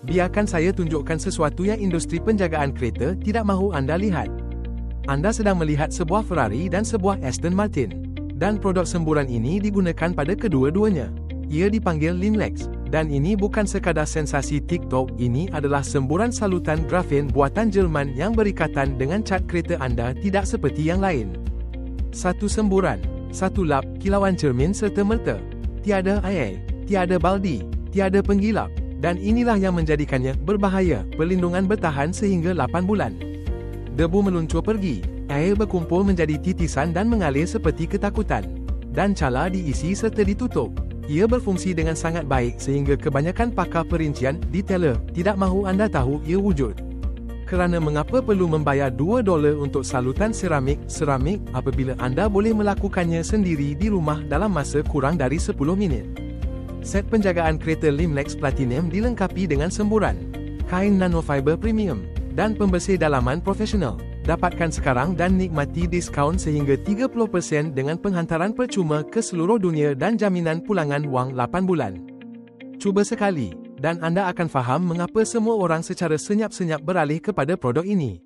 Biarkan saya tunjukkan sesuatu yang industri penjagaan kereta tidak mahu anda lihat. Anda sedang melihat sebuah Ferrari dan sebuah Aston Martin. Dan produk semburan ini digunakan pada kedua-duanya. Ia dipanggil Limlex. Dan ini bukan sekadar sensasi TikTok, ini adalah semburan salutan grafen buatan Jerman yang berikatan dengan cat kereta anda tidak seperti yang lain. Satu semburan, satu lap, kilauan cermin serta merta. Tiada air, tiada baldi, tiada penggilap. Dan inilah yang menjadikannya berbahaya, perlindungan bertahan sehingga 8 bulan. Debu meluncur pergi, air berkumpul menjadi titisan dan mengalir seperti ketakutan. Dan cala diisi serta ditutup. Ia berfungsi dengan sangat baik sehingga kebanyakan pakar perincian, detailer, tidak mahu anda tahu ia wujud. Kerana mengapa perlu membayar $2 untuk salutan seramik apabila anda boleh melakukannya sendiri di rumah dalam masa kurang dari 10 minit. Set penjagaan kereta Limlex Platinum dilengkapi dengan semburan, kain nanofiber premium, dan pembersih dalaman profesional. Dapatkan sekarang dan nikmati diskaun sehingga 30% dengan penghantaran percuma ke seluruh dunia dan jaminan pulangan wang 8 bulan. Cuba sekali, dan anda akan faham mengapa semua orang secara senyap-senyap beralih kepada produk ini.